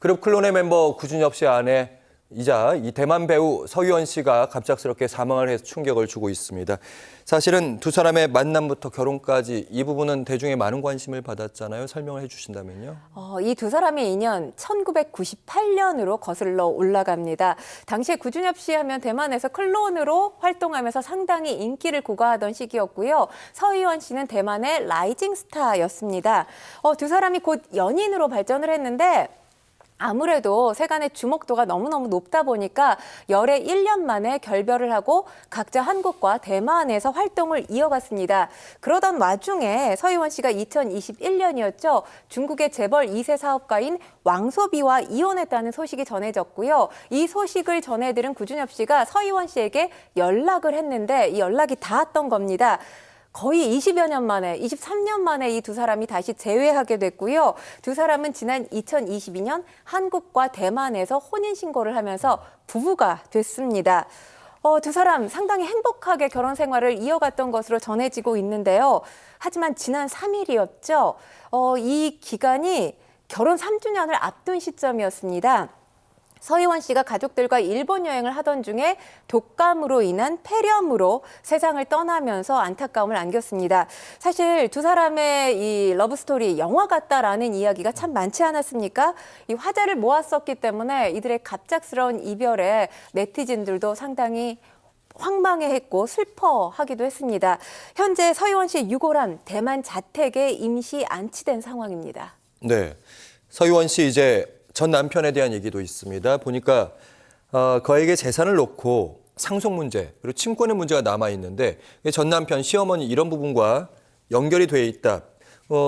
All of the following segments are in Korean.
그룹 클론의 멤버 구준엽 씨 아내이자 이 대만 배우 서유원 씨가 갑작스럽게 사망을 해서 충격을 주고 있습니다. 사실은 두 사람의 만남부터 결혼까지 이 부분은 대중의 많은 관심을 받았잖아요. 설명을 해주신다면요. 이 두 사람의 인연 1998년으로 거슬러 올라갑니다. 당시에 구준엽 씨 하면 대만에서 클론으로 활동하면서 상당히 인기를 고가하던 시기였고요. 서희원 씨는 대만의 라이징 스타였습니다. 두 사람이 곧 연인으로 발전을 했는데 아무래도 세간의 주목도가 너무너무 높다 보니까 열애 1년 만에 결별을 하고 각자 한국과 대만에서 활동을 이어갔습니다. 그러던 와중에 서희원 씨가 2021년이었죠. 중국의 재벌 2세 사업가인 왕소비와 이혼했다는 소식이 전해졌고요. 이 소식을 전해들은 구준엽 씨가 서희원 씨에게 연락을 했는데 이 연락이 닿았던 겁니다. 거의 20여 년 만에, 23년 만에 이 두 사람이 다시 재회하게 됐고요. 두 사람은 지난 2022년 한국과 대만에서 혼인신고를 하면서 부부가 됐습니다. 두 사람 상당히 행복하게 결혼 생활을 이어갔던 것으로 전해지고 있는데요. 하지만 지난 3일이었죠. 이 기간이 결혼 3주년을 앞둔 시점이었습니다. 서희원 씨가 가족들과 일본 여행을 하던 중에 독감으로 인한 폐렴으로 세상을 떠나면서 안타까움을 안겼습니다. 사실 두 사람의 이 러브스토리 영화 같다라는 이야기가 참 많지 않았습니까? 이 화제를 모았었기 때문에 이들의 갑작스러운 이별에 네티즌들도 상당히 황망해했고 슬퍼하기도 했습니다. 현재 서희원 씨의 유골함 대만 자택에 임시 안치된 상황입니다. 네, 서유원 씨 이제 전 남편에 대한 얘기도 있습니다. 보니까 거액의 재산을 놓고 상속 문제 그리고 친권의 문제가 남아 있는데 전 남편 시어머니 이런 부분과 연결이 돼 있다.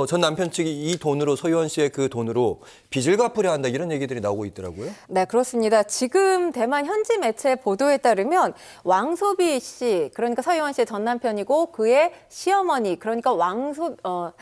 전 남편 측이 이 돈으로 서유원 씨의 그 돈으로 빚을 갚으려 한다 이런 얘기들이 나오고 있더라고요. 네, 그렇습니다. 지금 대만 현지 매체 보도에 따르면 왕소비 씨, 그러니까 서희원 씨의 전 남편이고 그의 시어머니, 그러니까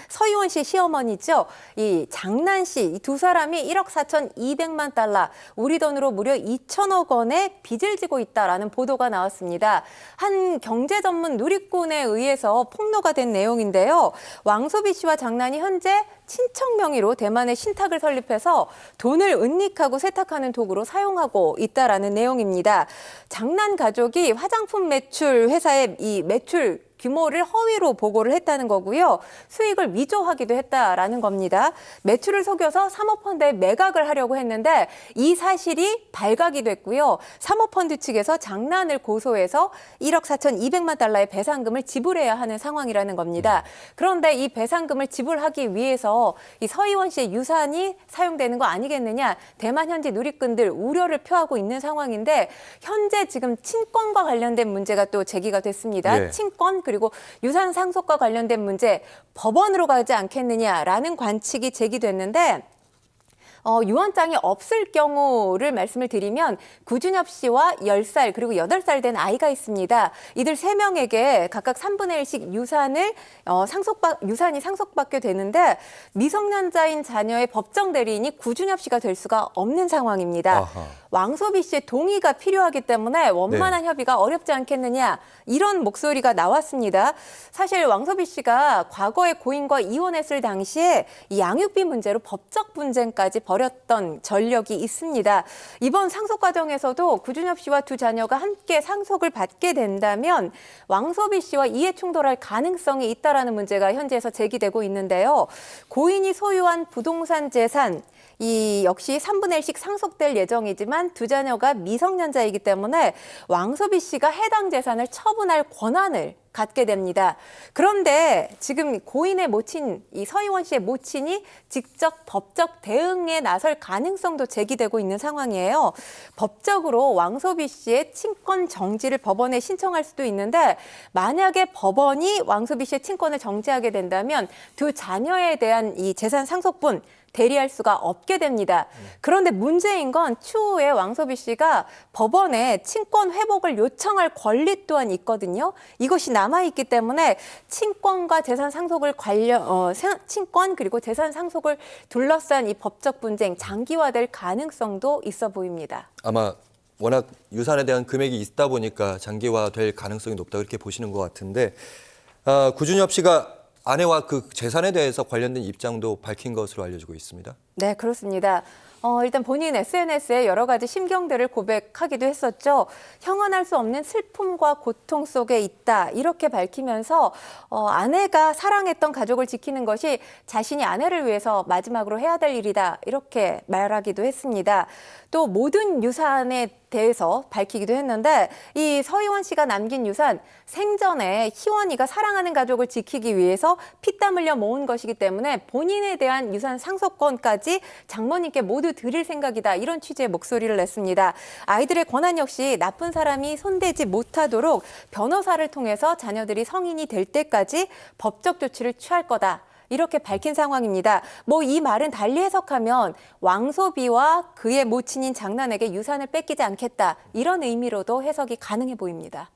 서희원 씨 시어머니죠. 이 장난 씨, 이 두 사람이 1억 4,200만 달러, 우리 돈으로 무려 2천억 원의 빚을 지고 있다라는 보도가 나왔습니다. 한 경제 전문 누리꾼에 의해서 폭로가 된 내용인데요. 왕소비 씨와 장난이 현재 친척 명의로 대만에 신탁을 설립해서 돈을 은닉하고 세탁하는 도구로 사용하고 있다라는 내용입니다. 장난 가족이 화장품 매출 회사의 이 매출 규모를 허위로 보고를 했다는 거고요. 수익을 위조하기도 했다라는 겁니다. 매출을 속여서 사모펀드에 매각을 하려고 했는데 이 사실이 발각이 됐고요. 사모펀드 측에서 장난을 고소해서 1억 4,200만 달러의 배상금을 지불해야 하는 상황이라는 겁니다. 그런데 이 배상금을 지불하기 위해서 이 서희원 씨의 유산이 사용되는 거 아니겠느냐. 대만 현지 누리꾼들 우려를 표하고 있는 상황인데 현재 지금 친권과 관련된 문제가 또 제기가 됐습니다. 예. 친권 그리고 유산 상속과 관련된 문제 법원으로 가지 않겠느냐라는 관측이 제기됐는데 유언장이 없을 경우를 말씀을 드리면 구준엽 씨와 10살 그리고 8살 된 아이가 있습니다. 이들 3명에게 각각 3분의 1씩 유산이 상속받게 되는데 미성년자인 자녀의 법정 대리인이 구준엽 씨가 될 수가 없는 상황입니다. 아하. 왕소비 씨의 동의가 필요하기 때문에 원만한 협의가 어렵지 않겠느냐 이런 목소리가 나왔습니다. 사실 왕소비 씨가 과거에 고인과 이혼했을 당시에 이 양육비 문제로 법적 분쟁까지 벌였던 전력이 있습니다. 이번 상속 과정에서도 구준엽 씨와 두 자녀가 함께 상속을 받게 된다면 왕소비 씨와 이해 충돌할 가능성이 있다라는 문제가 현지에서 제기되고 있는데요. 고인이 소유한 부동산 재산 이 역시 3분의 1씩 상속될 예정이지만 두 자녀가 미성년자이기 때문에 왕소비 씨가 해당 재산을 처분할 권한을 갖게 됩니다. 그런데 지금 고인의 모친, 이 서희원 씨의 모친이 직접 법적 대응에 나설 가능성도 제기되고 있는 상황이에요. 법적으로 왕소비 씨의 친권 정지를 법원에 신청할 수도 있는데 만약에 법원이 왕소비 씨의 친권을 정지하게 된다면 두 자녀에 대한 이 재산 상속분 대리할 수가 없게 됩니다. 그런데 문제인 건 추후에 왕소비 씨가 법원에 친권 회복을 요청할 권리 또한 있거든요. 이것이 남아있기 때문에 친권과 재산 상속을 친권 그리고 재산 상속을 둘러싼 이 법적 분쟁 장기화될 가능성도 있어 보입니다. 아마 워낙 유산에 대한 금액이 있다 보니까 장기화될 가능성이 높다 그렇게 보시는 것 같은데 구준엽 씨가 아내와 그 재산에 대해서 관련된 입장도 밝힌 것으로 알려지고 있습니다. 네, 그렇습니다. 일단 본인 SNS에 여러 가지 심경들을 고백하기도 했었죠. 형언할 수 없는 슬픔과 고통 속에 있다. 이렇게 밝히면서 아내가 사랑했던 가족을 지키는 것이 자신이 아내를 위해서 마지막으로 해야 될 일이다. 이렇게 말하기도 했습니다. 또 모든 유산에 대해서 밝히기도 했는데 이 서희원 씨가 남긴 유산 생전에 희원이가 사랑하는 가족을 지키기 위해서 피땀 흘려 모은 것이기 때문에 본인에 대한 유산 상속권까지 장모님께 모두 드릴 생각이다. 이런 취지의 목소리를 냈습니다. 아이들의 권한 역시 나쁜 사람이 손대지 못하도록 변호사를 통해서 자녀들이 성인이 될 때까지 법적 조치를 취할 거다. 이렇게 밝힌 상황입니다. 이 말은 달리 해석하면 왕소비와 그의 모친인 장남에게 유산을 뺏기지 않겠다. 이런 의미로도 해석이 가능해 보입니다.